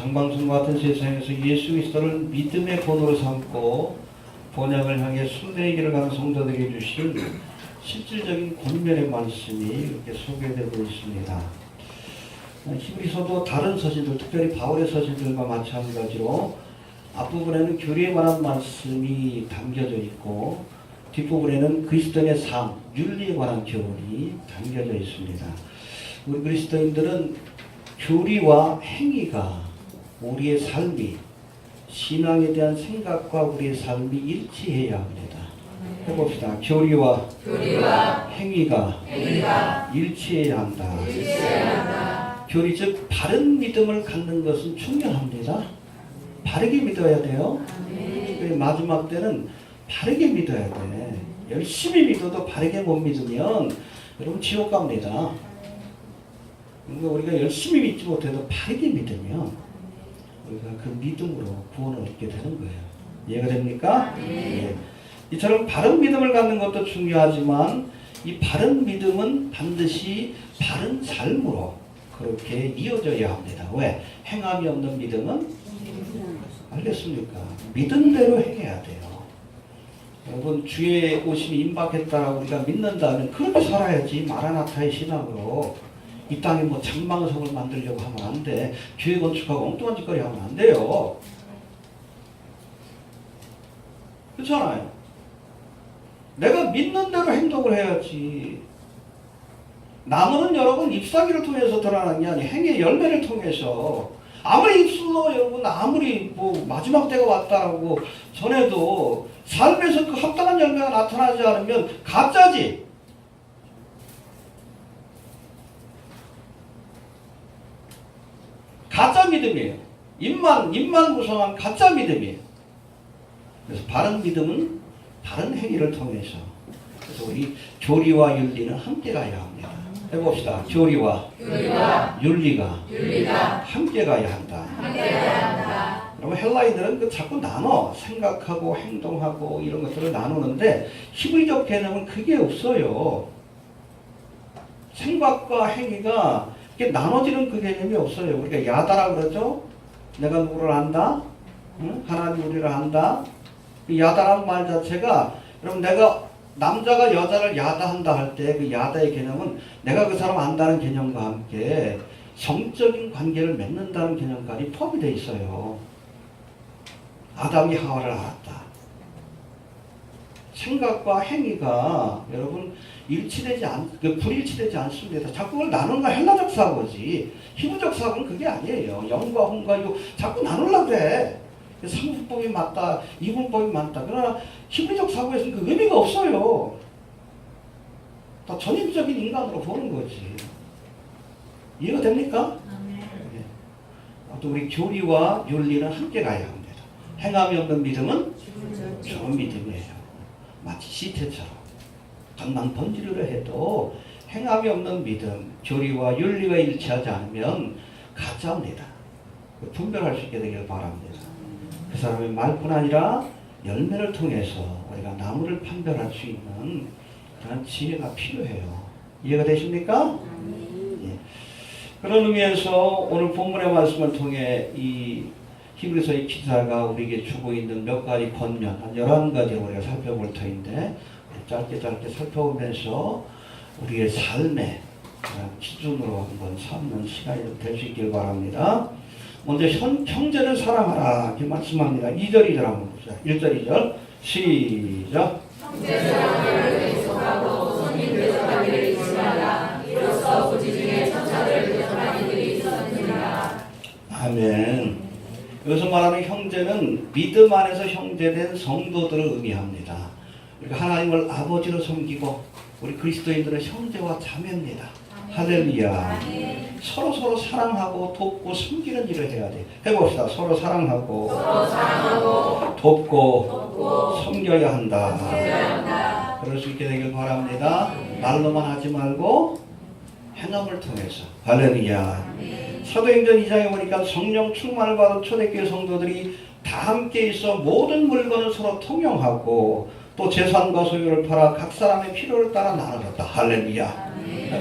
상방송 같은 세상에서 예수 그리스도를 믿음의 본으로 삼고 본향을 향해 순례의 길을 가는 성도들에게 주신 실질적인 권면의 말씀이 이렇게 소개되고 있습니다. 히브리서도 다른 서신들, 특별히 바울의 서신들과 마찬가지로 앞부분에는 교리에 관한 말씀이 담겨져 있고 뒷부분에는 그리스도인의 삶, 윤리에 관한 교훈이 담겨져 있습니다. 우리 그리스도인들은 교리와 행위가 우리의 삶이, 신앙에 대한 생각과 우리의 삶이 일치해야 합니다. 해봅시다. 교리와 행위가 일치해야 한다. 교리 즉 바른 믿음을 갖는 것은 중요합니다. 바르게 믿어야 돼요. 마지막 때는 바르게 믿어야 돼. 열심히 믿어도 바르게 못 믿으면 여러분 지옥 갑니다. 그러니까 우리가 열심히 믿지 못해도 바르게 믿으면 우리가 그 믿음으로 구원을 얻게 되는 거예요. 이해가 됩니까? 네. 이처럼 바른 믿음을 갖는 것도 중요하지만 이 바른 믿음은 반드시 바른 삶으로 그렇게 이어져야 합니다. 왜? 행함이 없는 믿음은? 알겠습니까? 믿은 대로 행해야 돼요. 여러분 주의 오심이 임박했다라고 우리가 믿는다면 그렇게 살아야지. 마라나타의 신앙으로 이 땅에 뭐 장망성을 만들려고 하면 안 돼. 교회 건축하고 엉뚱한 짓거리 하면 안 돼요. 그렇잖아요. 내가 믿는 대로 행동을 해야지. 나무는 여러분 잎사귀를 통해서 드러나는 게 아니에요. 행의 열매를 통해서. 아무리 입술로 여러분 아무리 뭐 마지막 때가 왔다라고 전에도 삶에서 그 합당한 열매가 나타나지 않으면 가짜지. 가짜 믿음이에요. 입만 구성한 가짜 믿음이에요. 그래서 바른 믿음은 바른 행위를 통해서. 그래서 우리 교리와 윤리는 함께 가야 합니다. 해봅시다. 교리와 윤리가 함께 가야 한다. 여러분 헬라인들은 그 자꾸 나눠 생각하고 행동하고 이런 것들을 나누는데 히브리적 개념은 그게 없어요. 생각과 행위가 이게 나눠지는 그 개념이 없어요. 우리가 야다라 그러죠. 내가 누구를 안다. 응? 하나님 우리를 안다. 야다라는 말 자체가 여러분 내가 남자가 여자를 야다한다 할 때 그 야다의 개념은 내가 그 사람 안다는 개념과 함께 성적인 관계를 맺는다는 개념까지 포함이 되어 있어요. 아담이 하와를 알았다. 생각과 행위가 여러분 불일치되지 않습니다. 자꾸 그걸 나누는 건 헬라적 사고지. 히브리적 사고는 그게 아니에요. 영과 혼과 유 자꾸 나누려고 해. 상수법이 맞다, 이분법이 맞다. 그러나 히브리적 사고에서는 그 의미가 없어요. 다 전인적인 인간으로 보는 거지. 이해가 됩니까? 네. 또 우리 교리와 윤리는 함께 가야 합니다. 행함이 없는 믿음은 좋은 믿음이에요. 마치 시태처럼 겉만 번지르려 해도 행함이 없는 믿음, 교리와 윤리가 일치하지 않으면 가짜입니다. 분별할 수 있게 되길 바랍니다. 그 사람의 말뿐 아니라 열매를 통해서 우리가 나무를 판별할 수 있는 그런 지혜가 필요해요. 이해가 되십니까? 예. 그런 의미에서 오늘 본문의 말씀을 통해 이 히브리서의 기자가 우리에게 주고 있는 몇 가지 권면, 한 11가지를 우리가 살펴볼 터인데 짧게 살펴보면서 우리의 삶의 기준으로 한번 삼는 시간이 될 수 있길 바랍니다. 먼저 형제를 사랑하라 이렇게 말씀합니다. 2절, 2절 한번 봅시다. 1절, 2절 시작. 형제 사랑을 계속하고 손님 대접하기를 잊지 마라. 이로써 부지 중에 천사를 대접하는 일이 있었느니라. 아멘. 여기서 말하는 형제는 믿음 안에서 형제된 성도들을 의미합니다. 그러니까 하나님을 아버지로 섬기고 우리 그리스도인들은 형제와 자매입니다. 할렐루야. 서로 사랑하고 돕고 섬기는 일을 해야 돼. 해봅시다. 서로 사랑하고 돕고 섬겨야 한다. 그럴 수 있게 되길 바랍니다. 말로만 하지 말고 행함을 통해서. 할렐루야. 사도행전 2장에 보니까 성령 충만을 받은 초대교회 성도들이 다 함께 있어 모든 물건을 서로 통용하고 또 재산과 소유를 팔아 각 사람의 필요를 따라 나눠줬다. 할렐루야.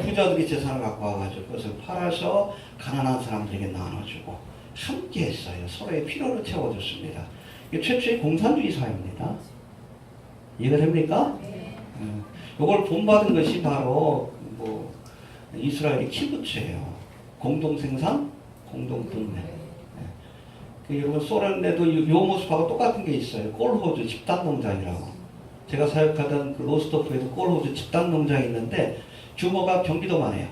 부자들이 재산을 갖고 와가지고 그것을 팔아서 가난한 사람들에게 나눠주고 함께 했어요. 서로의 필요를 채워줬습니다. 이게 최초의 공산주의 사회입니다. 이해가 됩니까? 이걸 본받은 것이 바로 이스라엘의 키부츠예요. 공동생산, 공동분배. 여러분 소련에도 이 모습하고 똑같은 게 있어요. 콜호주 집단농장이라고. 제가 사역하던 그 로스토프에도 콜호주 집단농장이 있는데 규모가 경기도만 해요.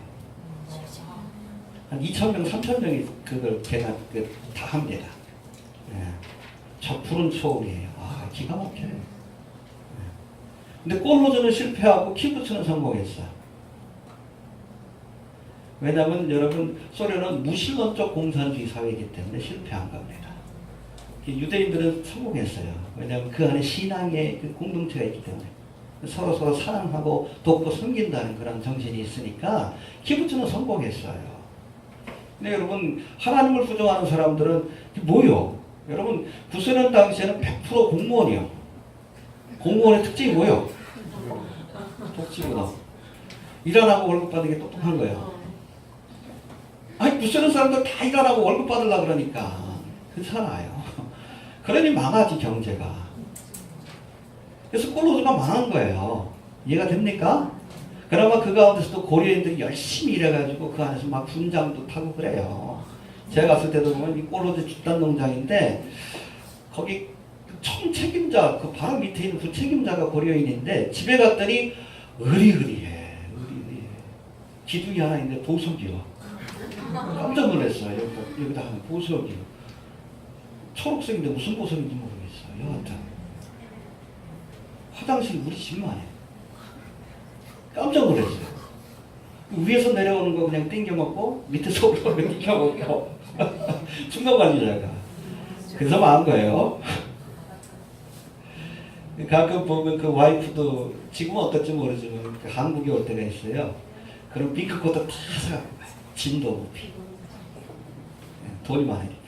한 2,000명, 3,000명이 그걸 다 합니다. 저 푸른 초울이에요. 기가 막혀요. 근데 콜호주는 실패하고 키부츠는 성공했어요. 왜냐하면 여러분 소련은 무신론적 공산주의 사회이기 때문에 실패한 겁니다. 유대인들은 성공했어요. 왜냐하면 그 안에 신앙의 그 공동체가 있기 때문에 서로 사랑하고 돕고 섬긴다는 그런 정신이 있으니까 키부츠는 성공했어요. 근데 여러분 하나님을 부정하는 사람들은 뭐요? 여러분 구소련 당시에는 100% 공무원이요. 공무원의 특징이 뭐요? 독지구나. 일 안 하고 월급 받는 게 똑똑한 거예요. 아니 구소련 사람들 다 일 안 하고 월급 받으려고 그러니까 그렇잖아요. 그러니 망하지 경제가. 그래서 콜호주가 망한 거예요. 이해가 됩니까? 그나마 그 가운데서도 고려인들이 열심히 일해가지고 그 안에서 막 분장도 타고 그래요. 제가 갔을 때도 보면 이 콜호주 집단농장인데 거기 총책임자 그 바로 밑에 있는 그 책임자가 고려인인데 집에 갔더니 의리의리해. 기둥이 하나 있는데 보석이요. 깜짝 놀랐어요. 여기다 하는 보석이요. 초록색인데 무슨 보석인지 모르겠어요. 여하튼 화장실 우리 집만 해. 깜짝 놀랐어요. 위에서 내려오는 거 그냥 땡겨 먹고 밑에서 올라오는 거 땡겨 먹고 중간관리자가 그래서 망한 거예요. 가끔 보면 그 와이프도 지금은 어떨지 모르지만 그 한국에 올 때가 있어요. 그럼 핑크코트 다 사갖고 짐도 높이 돈이 많으니까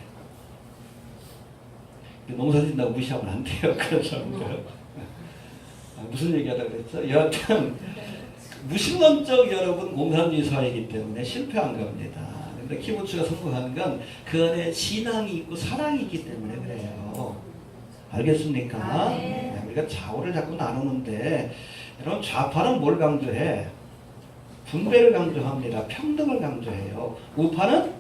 농사 짓는다고 무시하면 안 돼요. 그런 사람들. 무슨 얘기하다 그랬죠? 여하튼 무신론적 여러분 공산주의 사회이기 때문에 실패한 겁니다. 근데 키부츠가 성공한 건 그 안에 신앙이 있고 사랑이 있기 때문에 그래요. 알겠습니까? 네, 우리가 좌우를 자꾸 나누는데 여러분 좌파는 뭘 강조해? 분배를 강조합니다. 평등을 강조해요. 우파는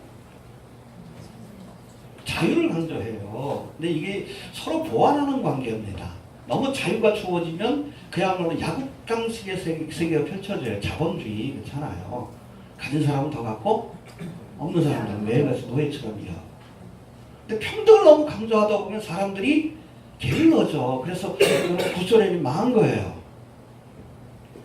자유를 강조해요. 근데 이게 서로 보완하는 관계입니다. 너무 자유가 주어지면 그야말로 야국강식의 세계가 펼쳐져요. 자본주의 그렇잖아요. 가진 사람은 더 갖고 없는 사람들은 매일같이 노예처럼 일하고. 근데 평등을 너무 강조하다 보면 사람들이 게을러져. 그래서 구소련이 망한 거예요.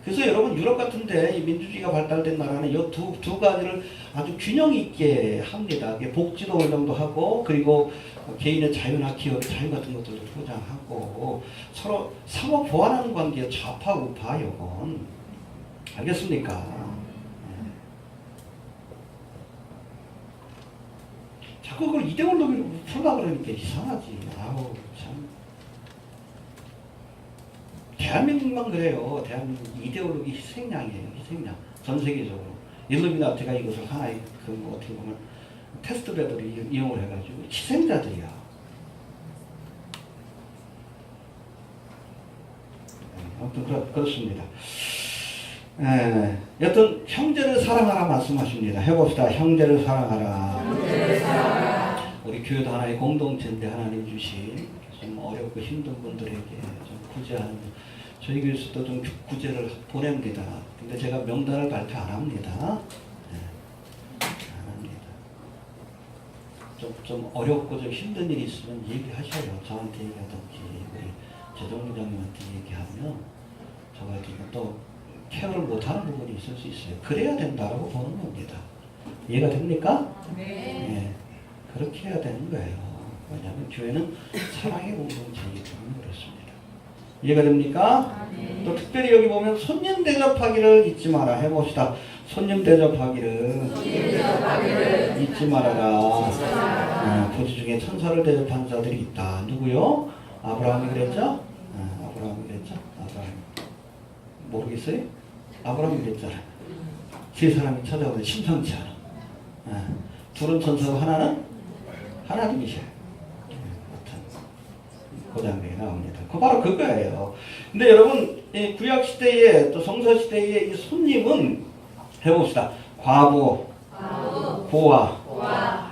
그래서 여러분 유럽 같은데 이 민주주의가 발달된 나라는 이 두 가지를 아주 균형 있게 합니다. 복지도 어느 정도 하고 그리고 개인의 자유나 기업의 자유 같은 것들도 보장하고 서로 상호 보완하는 관계에 좌파 우파 요건 알겠습니까? 자꾸 그걸 이데올로기로 풀려고 그러니까 이상하지. 아우 참. 대한민국만 그래요. 대한민국 이데올로기 희생양이에요. 희생양. 전 세계적으로. 일루미나티가 이것을 하나의 어떻게 보면 테스트베드로 이용을 해가지고 희생자들이야. 아무튼 그렇습니다. 여튼 형제를 사랑하라 말씀하십니다. 해봅시다. 형제를 사랑하라. 우리 교회도 하나의 공동체인데 하나님 주신 좀 어렵고 힘든 분들에게 좀 구제하는 저희 교회에서도 좀 구제를 보냅니다. 근데 제가 명단을 발표 안 합니다. 안 합니다. 좀 어렵고 좀 힘든 일이 있으면 얘기하셔요. 저한테 얘기하든지 우리 재정부장님한테 얘기하면 저가 또 케어를 못하는 부분이 있을 수 있어요. 그래야 된다라고 보는 겁니다. 이해가 됩니까? 네. 그렇게 해야 되는 거예요. 왜냐하면 교회는 사랑의 공동체이기 때문에 그렇습니다. 이해가 됩니까? 또 특별히 여기 보면 손님 대접하기를 잊지 마라. 해봅시다. 손님 대접하기를 잊지 말아라. 부지 중에 천사를 대접하는 자들이 있다. 누구요? 아브라함이 그랬죠? 아브라함이 그랬죠? 아브라함. 모르겠어요? 아브라함이 그랬잖아. 세 사람이 찾아오는데 심상치 않아. 둘은 천사고 하나는 하나님이셔요. 그 장면이 나옵니다. 그 바로 그거예요. 근데 여러분, 이 구약 시대에 또 성서 시대에 이 손님은 해봅시다. 과부, 고아.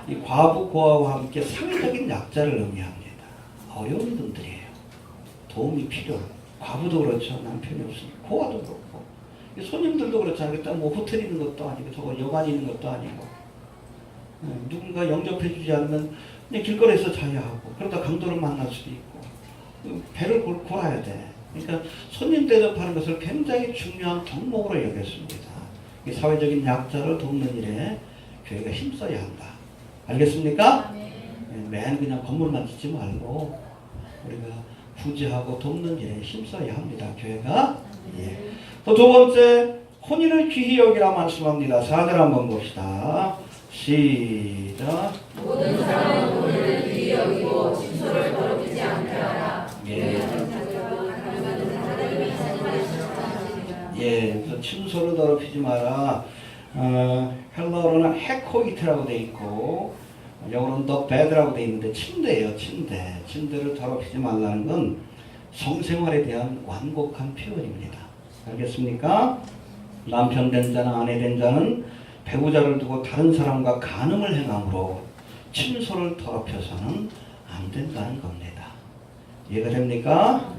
이 과부, 고아와 함께 상대적인 약자를 의미합니다. 어려운 분들이에요. 도움이 필요해요. 과부도 그렇죠. 남편이 없으니. 고아도 그렇고. 이 손님들도 그렇잖아요. 일단 뭐 호텔 있는 것도 아니고, 저거 여관 있는 것도 아니고. 누군가 영접해주지 않으면 그냥 길거리에서 자야 하고, 그러다 강도를 만날 수도 있고. 배를 골아야 돼. 그러니까 손님 대접하는 것을 굉장히 중요한 덕목으로 여겼습니다. 이 사회적인 약자를 돕는 일에 교회가 힘써야 한다. 알겠습니까? 맨 그냥 건물만 짓지 말고 우리가 구제하고 돕는 일에 힘써야 합니다. 교회가. 예. 또 두 번째, 혼인을 귀히 여기라 말씀합니다. 4절 한번 봅시다. 시작. 모든 사람은 혼인을 귀히 여기고 침소를 더럽히지 않게 하라. 예. 예, 그래서 침소를 더럽히지 마라. 헬러어로는 헤코이트라고 돼 있고 영어로는 더 bed라고 돼 있는데 침대예요. 침대. 침대를 더럽히지 말라는 건 성생활에 대한 완곡한 표현입니다. 알겠습니까? 남편 된 자는 아내 된 자는 배우자를 두고 다른 사람과 간음을 행함으로 침소를 더럽혀서는 안 된다는 겁니다. 이해가 됩니까?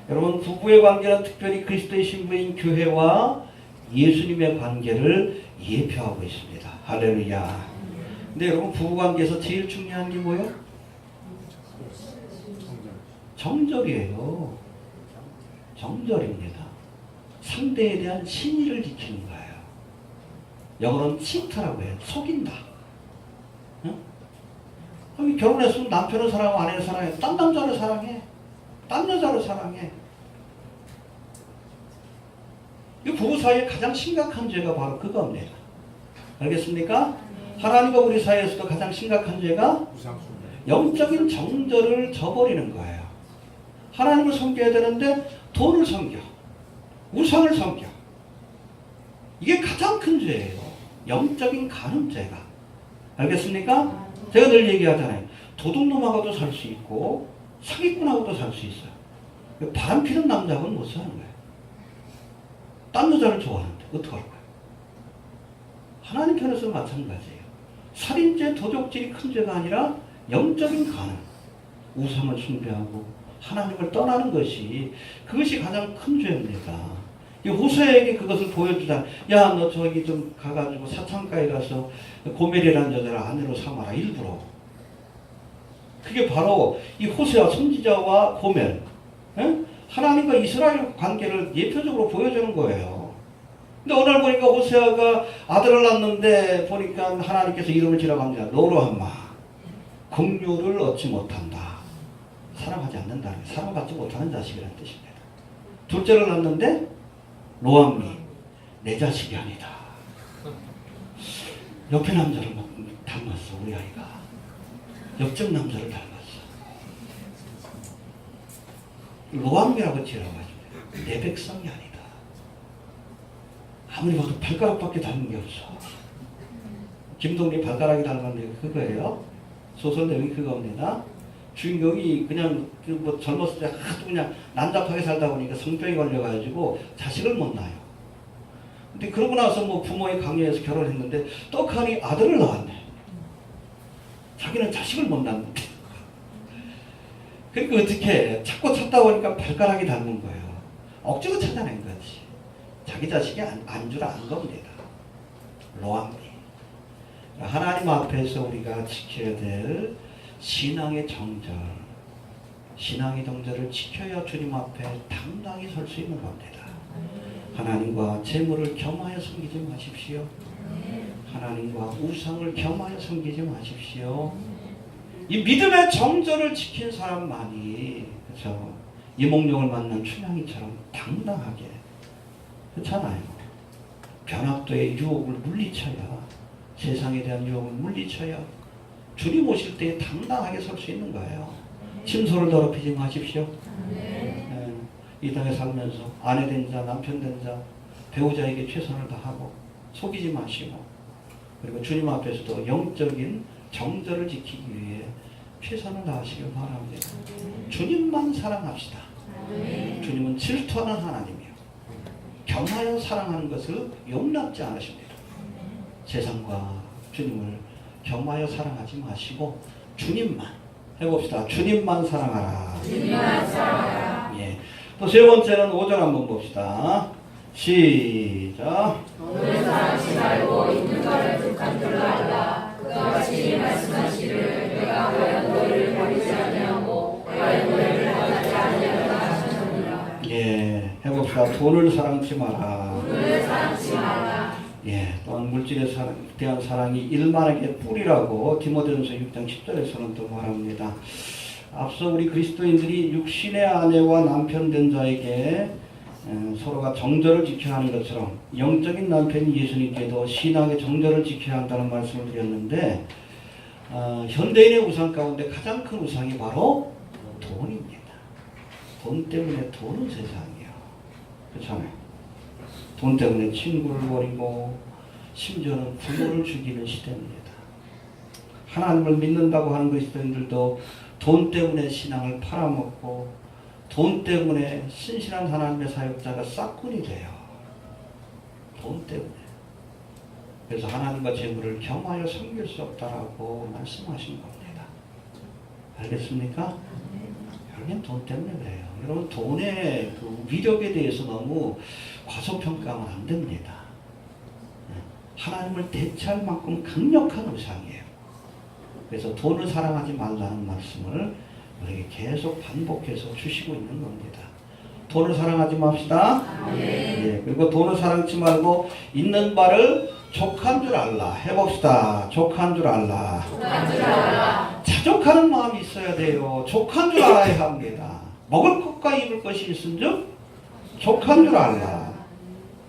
여러분, 부부의 관계는 특별히 그리스도의 신부인 교회와 예수님의 관계를 예표하고 있습니다. 할렐루야. 근데 여러분, 부부관계에서 제일 중요한 게 뭐예요? 정절이에요. 정절입니다. 상대에 대한 신의를 지키는 거예요. 영어로는 치트라고 해요. 속인다. 응? 결혼했으면 남편을 사랑하고 아내를 사랑해. 딴 남자를 사랑해. 딴 여자를 사랑해. 이 부부 사이에 가장 심각한 죄가 바로 그겁니다. 알겠습니까? 하나님과 우리 사이에서도 가장 심각한 죄가 영적인 정절을 저버리는 거예요. 하나님을 섬겨야 되는데 돈을 섬겨. 우상을 섬겨. 이게 가장 큰 죄예요. 영적인 간음죄가. 알겠습니까? 제가 늘 얘기하잖아요. 도둑놈하고도 살 수 있고 사기꾼하고도 살 수 있어요. 바람 피는 남자하고는 못 사는 거예요. 딴 여자를 좋아하는데 어떡할 거예요? 하나님 편에서 마찬가지예요. 살인죄, 도적질이 큰 죄가 아니라 영적인 간음, 우상을 숭배하고 하나님을 떠나는 것이 그것이 가장 큰 죄입니다. 이 호세에게 그것을 보여주자. 야, 너 저기 좀 가가지고 사창가에 가서 고멜이라는 여자를 아내로 삼아라. 일부러. 그게 바로 이 호세와 선지자와 고멜, 에? 하나님과 이스라엘 관계를 예표적으로 보여주는 거예요. 근데 어느 날 보니까 호세아가 아들을 낳는데 보니까 하나님께서 이름을 지라고 합니다. 로로함마. 긍휼을 얻지 못한다. 사랑하지 않는다는 거예요. 사랑받지 못하는 자식이라는 뜻입니다. 둘째를 낳는데 로함미. 내 자식이 아니다. 옆에 남자를 닮았어. 우리 아이가. 옆집 남자를 닮았어. 로함미라고 지으라고 하죠. 내 백성이 아니다. 아무리 봐도 발가락밖에 닮은 게 없어. 김동리 발가락이 닮았는데 그거예요. 소설 내용이 그겁니다. 주인공이 그냥 뭐 젊었을 때 하도 그냥 난잡하게 살다 보니까 성병이 걸려가지고 자식을 못 낳아요. 근데 그러고 나서 뭐 부모의 강요에서 결혼했는데 떡하니 아들을 낳았네. 자기는 자식을 못 낳는데. 그러니까 어떻게 해? 찾고 찾다 보니까 발가락이 닮은 거예요. 억지로 찾아낸 거지. 자기 자식이 안 줄 안 겁니다. 로함미. 하나님 앞에서 우리가 지켜야 될 신앙의 정절. 신앙의 정절을 지켜야 주님 앞에 당당히 설 수 있는 겁니다. 하나님과 재물을 겸하여 섬기지 마십시오. 하나님과 우상을 겸하여 섬기지 마십시오. 이 믿음의 정절을 지킨 사람만이, 그렇죠? 이몽룡을 만난 춘향이처럼 당당하게, 그렇잖아요. 변학도의 유혹을 물리쳐야, 세상에 대한 유혹을 물리쳐야 주님 오실 때 당당하게 설 수 있는 거예요. 침소를 더럽히지 마십시오. 이 땅에 살면서 아내 된 자, 남편 된 자, 배우자에게 최선을 다하고 속이지 마시고, 그리고 주님 앞에서도 영적인 정절을 지키기 위해 최선을 다하시길 바랍니다. 주님만 사랑합시다. 주님은 질투하는 하나님이요, 겸하여 사랑하는 것을 용납지 않으십니다. 세상과 주님을 겸하여 사랑하지 마시고 주님만 해봅시다. 주님만 사랑하라. 주님만 사랑하라. 예. 또 세 번째는 5절 한번 봅시다. 시작. 오늘 사랑치 말고 있는 바를 족한 줄로 알라. 그가 같이 말씀하시를 내가 과연 너희를 버리지 아니하고 과연 너희를 떠나지 아니하리라 하셨느니라. 예. 해봅시다. 돈을 사랑치 마라. 돈을 사랑치 마라. 예. 또한 물질에 대한 사랑이 일만에게 뿌리라고 디모데전서 6장 10절에서는 또 말합니다. 앞서 우리 그리스도인들이 육신의 아내와 남편 된 자에게 서로가 정절을 지켜야 하는 것처럼 영적인 남편인 예수님께도 신앙의 정절을 지켜야 한다는 말씀을 드렸는데, 현대인의 우상 가운데 가장 큰 우상이 바로 돈입니다. 돈 때문에 돈은 세상이에요. 그렇잖아요. 돈 때문에 친구를 버리고 심지어는 부모를 죽이는 시대입니다. 하나님을 믿는다고 하는 그리스도인들도 돈 때문에 신앙을 팔아먹고 돈 때문에 신실한 하나님의 사역자가 싹군이 돼요. 돈 때문에. 그래서 하나님과 재물을 겸하여 섬길 수 없다라고 말씀하신 겁니다. 알겠습니까? 여러분, 돈 때문에 그래요. 여러분, 돈의 그 위력에 대해서 너무 과소평가하면 안 됩니다. 하나님을 대체할 만큼 강력한 우상이에요. 그래서 돈을 사랑하지 말라는 말씀을 우리에게 계속 반복해서 주시고 있는 겁니다. 돈을 사랑하지 맙시다. 예, 그리고 돈을 사랑치 말고 있는 바를 족한 줄 알라. 해봅시다. 족한 줄 알라. 자족하는 마음이 있어야 돼요. 족한 줄 알아야 합니다. 먹을 것과 입을 것이 있은즉 족한 줄 알라.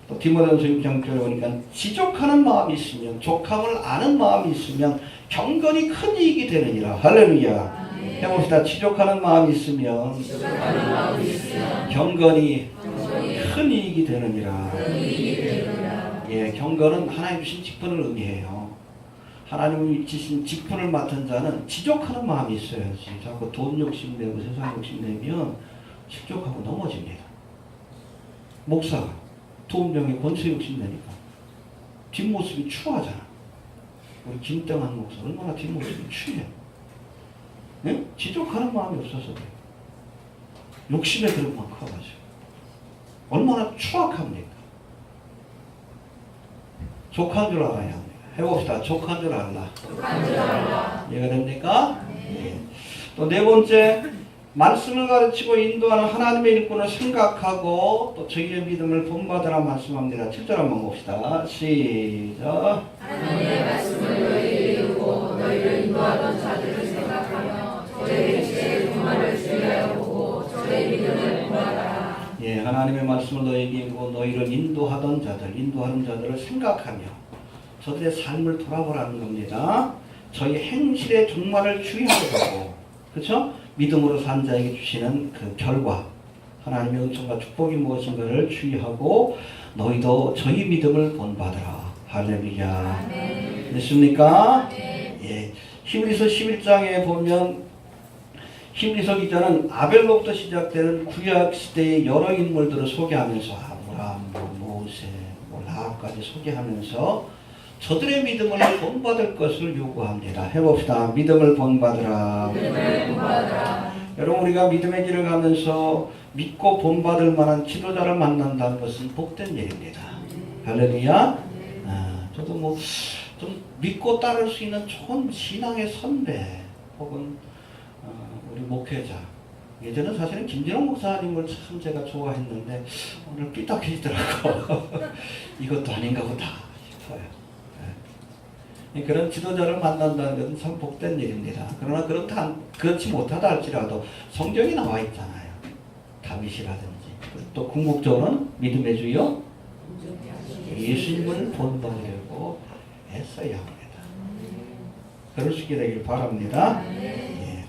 또 디모데전서 6장 9절에 보니까 지족하는 마음이 있으면, 족함을 아는 마음이 있으면 경건이 큰 이익이 되느니라. 할렐루야. 해봅시다. 지족하는 마음이 있으면 경건이 큰 이익이 되느니라. 예, 경건은 하나님 주신 직분을 의미해요. 하나님이 주신 직분을 맡은 자는 지족하는 마음이 있어야지. 자꾸 돈 욕심내고 세상 욕심내면 실족하고 넘어집니다. 목사가 도움병에 권세 욕심내니까 뒷모습이 추하잖아. 우리 김땡한 목사 얼마나 뒷모습이 추해. 네? 지족하는 마음이 없어서 그래요. 욕심의 그릇만 커가지고 얼마나 추악합니까? 족한 줄 알아야 합니다. 해봅시다. 족한 줄 알라. 이해가 됩니까? 네. 또 네 번째, 말씀을 가르치고 인도하는 하나님의 일꾼을 생각하고 또 저희의 믿음을 본받으라 말씀합니다. 7절 한번 봅시다. 시작. 하나님의 말씀을 너희에게 이루고 너희를 인도하던 자들을 생각하며 저의 일체의 분만을 주의하여 보고 저의 믿음을 본받아라. 예, 하나님의 말씀을 너희에게 이루고 너희를 인도하던 자들, 인도하는 자들을 생각하며 저들의 삶을 돌아보라는 겁니다. 저희 행실의 종말을 주의하여 보고, 그렇죠? 믿음으로 산 자에게 주시는 그 결과, 하나님의 은총과 축복이 무엇인가를 주의하고 너희도 저희 믿음을 본받으라. 할렐루야. 됐습니까? 예. 히브리서 11장에 보면 히브리서 기자는 아벨로부터 시작되는 구약 시대의 여러 인물들을 소개하면서 아브라함, 모세, 라합까지 소개하면서 저들의 믿음을 본받을 것을 요구합니다. 해봅시다. 믿음을 본받으라. 여러분, 우리가 믿음의 길을 가면서 믿고 본받을 만한 지도자를 만난다는 것은 복된 일입니다. 할렐루야. 저도 좀 믿고 따를 수 있는 좋은 신앙의 선배 혹은 우리 목회자. 예전에 사실은 김진홍 목사님을 참 제가 좋아했는데 오늘 삐딱해지더라고. 이것도 아닌가 보다 싶어요. 그런 지도자를 만난다는 것은 참 복된 일입니다. 그러나 그렇지 못하다 할지라도 성경이 나와 있잖아요. 다윗이라든지. 또 궁극적으로는 믿음의 주요 예수님을 본받으려고 애써야 합니다. 그럴 수 있게 되길 바랍니다. 예.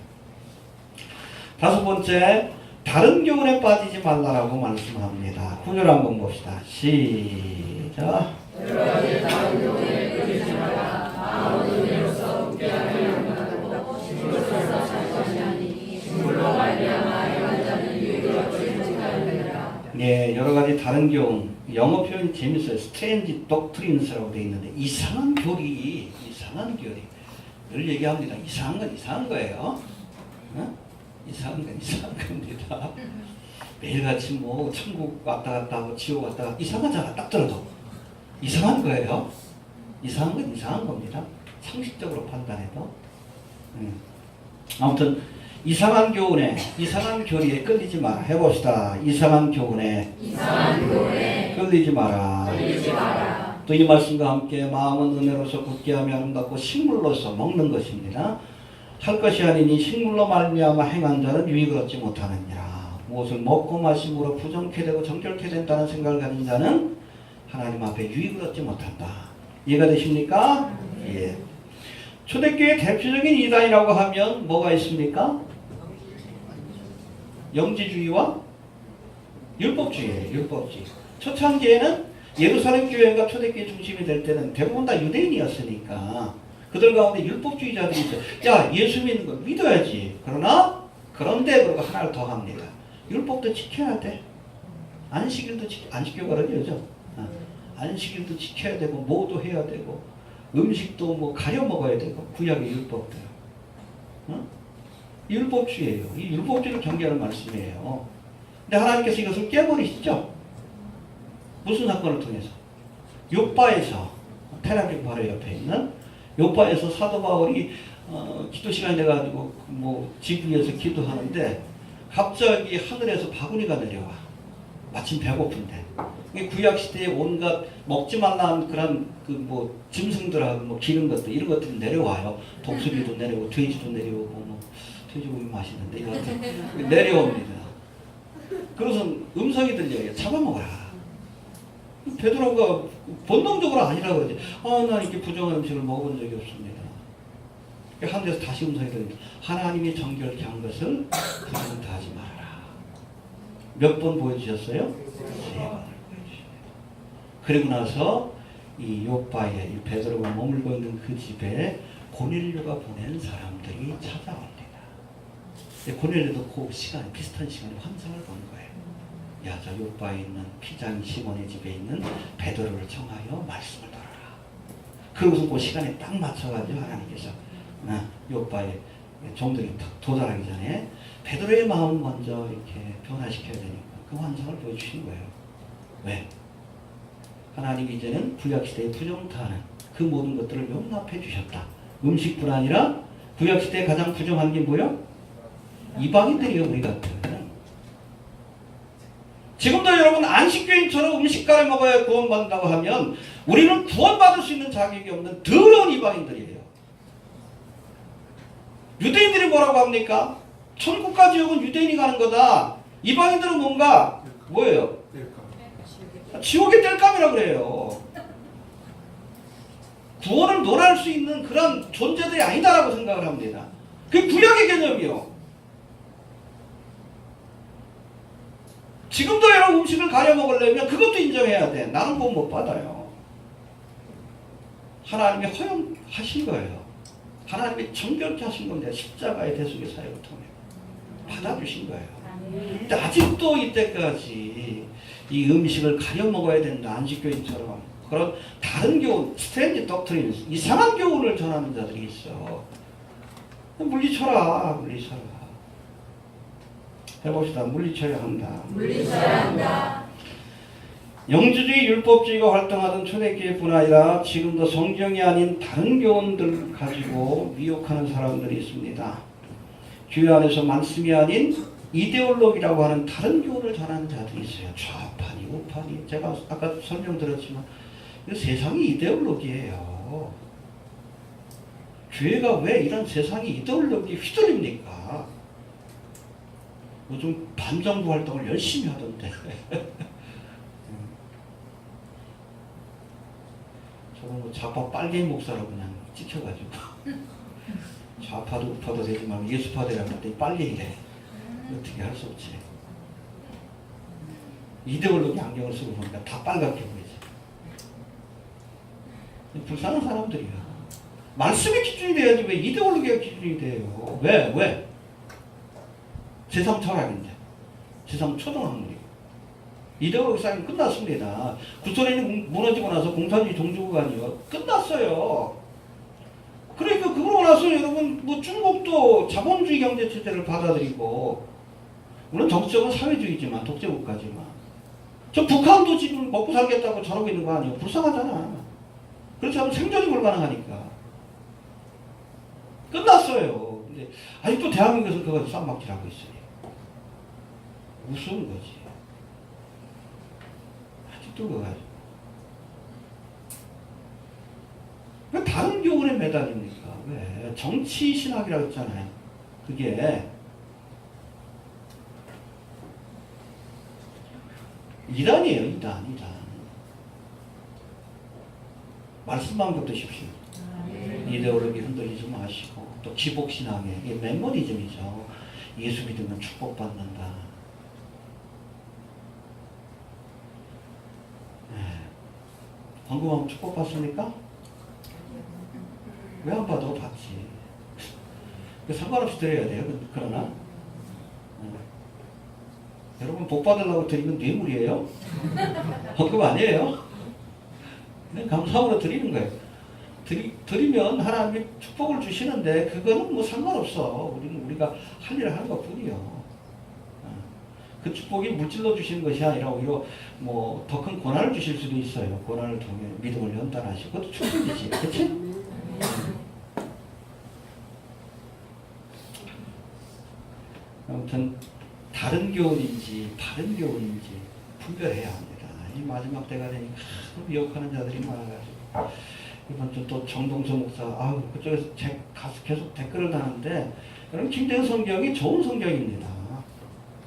다섯 번째, 다른 교훈에 빠지지 말라라고 말씀합니다. 9절 한번 봅시다. 시작. 여러 가지 다른 교훈에 빠지지 말라. 아무도 이로써 웃게 하려 여러 가지 다른 교훈, 영어 표현이 재밌어요. 스트레인지 독트린스라고 되어 있는데 이상한 교리 늘 얘기합니다. 이상한 건 이상한 거예요. 어? 이상한 건 이상한 겁니다. 매일같이 뭐 천국 왔다 갔다 하고 지옥 왔다 갔다 이상하잖아. 딱 들어도 이상한 거예요. 이상한 건 이상한 겁니다. 상식적으로 판단해도. 아무튼 이상한 교훈에 이상한 교리에 끌리지 마라. 해봅시다. 이상한 교훈에 끌리지 마라. 또 이 말씀과 함께 마음은 은혜로서 굳게 하며 아름답고 식물로서 먹는 것입니다. 할 것이 아니니 식물로 말미암아 행한 자는 유익을 얻지 못하느니라. 무엇을 먹고 마심으로 부정케 되고 정결케 된다는 생각을 가진 자는 하나님 앞에 유익을 얻지 못한다. 이해가 되십니까? 예. 초대교회의 대표적인 이단이라고 하면 뭐가 있습니까? 영지주의와 율법주의예요. 율법주의. 초창기에는 예루살렘 교회가 초대교회 중심이 될 때는 대부분 다 유대인이었으니까 그들 가운데 율법주의자들이 있어요. 야, 예수 믿는 거 믿어야지. 그런데 그러고 하나를 더 합니다. 율법도 지켜야 돼. 안식일도 안 지켜가 그러죠. 안식일도 지켜야 되고 뭐도 해야 되고 음식도 뭐 가려 먹어야 되고 구약의 율법들. 율법주의예요. 이 율법주의를 경계하는 말씀이에요. 근데 하나님께서 이것을 깨버리시죠. 무슨 사건을 통해서? 요바에서 테라비브 바로 옆에 있는 요바에서 사도 바울이 기도 시간이 돼가지고 뭐 집 위에서 기도하는데 갑자기 하늘에서 바구니가 내려와. 마침 배고픈데. 구약 시대에 온갖 먹지 말라는 그런 그 뭐 짐승들하고 뭐 기른 것들 이런 것들이 내려와요. 독수리도 내려오고 돼지도 내려오고 뭐 돼지고기 맛있는데 이거 내려옵니다. 그래서 음성이 들려요. 잡아먹어라. 베드로가 본능적으로 아니라 그러지. 나 이렇게 부정한 음식을 먹어본 적이 없습니다. 하늘에서 다시 음성이 들립니다. 하나님이 정결케 한 것을 부정하지 말아라. 몇 번 보여주셨어요? 3번을 보여주십니다. 그리고 나서 이 요바에 이 베드로가 머물고 있는 그 집에 고넬료가 보낸 사람들이 찾아옵니다. 고넬료도 그 시간 비슷한 시간에 환상을 본 거예요. 야, 저 요바에 있는 피장 시몬의 집에 있는 베드로를 청하여 말씀을 들어라. 그러고서 그 시간에 딱 맞춰가지고 하나님께서 요바의 종들이 도달하기 전에 베드로의 마음을 먼저 이렇게 변화시켜야 되니까 그 환상을 보여주신 거예요. 왜? 하나님이 이제는 구약시대에 부정타는 그 모든 것들을 용납해 주셨다. 음식뿐 아니라 구약시대에 가장 부정한 게 뭐예요? 이방인들이요. 우리 같은. 지금도 여러분 안식교인처럼 음식 가려 먹어야 구원받는다고 하면 우리는 구원받을 수 있는 자격이 없는 더러운 이방인들이에요. 유대인들이 뭐라고 합니까? 천국과 지옥은 유대인이 가는 거다. 이방인들은 뭔가 뭐예요? 지옥의 땔감이라고 그래요. 구원을 논할 수 있는 그런 존재들이 아니다라고 생각을 합니다. 그게 구약의 개념이요. 지금도 여러분 음식을 가려 먹으려면 그것도 인정해야 돼. 나는 구원 못 받아요. 하나님이 허용하신 거예요. 하나님이 정결케 하신 건데 십자가의 대속의 사역을 통해 받아주신 거예요. 근데 아직도 이때까지 이 음식을 가려 먹어야 된다. 안식교인처럼 그런 다른 교훈, 스트레인지 독트린, 이상한 교훈을 전하는 자들이 있어. 물리쳐라. 해봅시다. 물리쳐야 한다. 영주주의, 율법주의가 활동하던 초대교회뿐 아니라 지금도 성경이 아닌 다른 교훈들 가지고 미혹하는 사람들이 있습니다. 교회 안에서 말씀이 아닌 이데올로기라고 하는 다른 교훈을 전하는 자들이 있어요. 좌파니 우파니. 제가 아까 설명드렸지만 이거 세상이 이데올로기예요. 교회가 왜 이런 세상이 이데올로기에 휘둘립니까? 요즘 반정부 활동을 열심히 하던데. 저는 뭐 좌파 빨갱이 목사라고 그냥 찍혀가지고 좌파도 우파도 되지 말고 예수파 되라고 했더니 빨갱이래. 어떻게 할 수 없지. 이데올로기 안경을 쓰고 보니까 다 빨갛게 보이지. 불쌍한 사람들이야. 말씀이 기준이 돼야지 왜 이데올로기가 기준이 돼요. 왜? 세상 철학인데. 세상 초등학문이고. 이데올로기 싸움이 끝났습니다. 구소련이 무너지고 나서 공산주의 종주국가니요 끝났어요. 그러니까 그러고 나서 여러분 뭐 중국도 자본주의 경제체제를 받아들이고 물론 정치적은 사회주의지만 독재국가지만 저 북한도 지금 먹고 살겠다고 저러고 있는 거 아니에요. 불쌍하잖아. 그렇지 않으면 생존이 불가능하니까. 끝났어요. 근데 아직도 대한민국에서 그거 쌈박질하고 있어요. 무서운 거지. 아직도 그거 가지고. 왜 다른 교훈에 매달립니까? 왜? 정치 신학이라고 했잖아요. 그게 이단이에요. 이단. 말씀만 붙드십시오. 이데올로기 흔들리지 마시고 또 기복신앙에 이게 멤버리즘이죠. 예수 믿으면 축복받는다. 네. 궁금하면 축복받습니까? 왜 안 받아? 받지. 상관없이 드려야 돼요. 그러나 여러분 복 받으려고 드리면 뇌물이에요? 헌금 아니에요? 그냥 감사함으로 드리는 거예요. 드리면 하나님이 축복을 주시는데 그거는 뭐 상관없어. 우리가 할 일을 하는 것 뿐이요. 그 축복이 물질로 주시는 것이 아니라 오히려 뭐 더 큰 고난을 주실 수도 있어요. 고난을 통해 믿음을 연단하시고 그것도 축복이지. 그치? 아무튼 다른 교훈인지 바른 교훈인지 분별해야 합니다. 이 마지막 때가 되니까 미혹하는 자들이 많아가지고 이번 주 또 정동서 목사 그쪽에서 계속 댓글을 다는데 여러분 킹제임 성경이 좋은 성경입니다.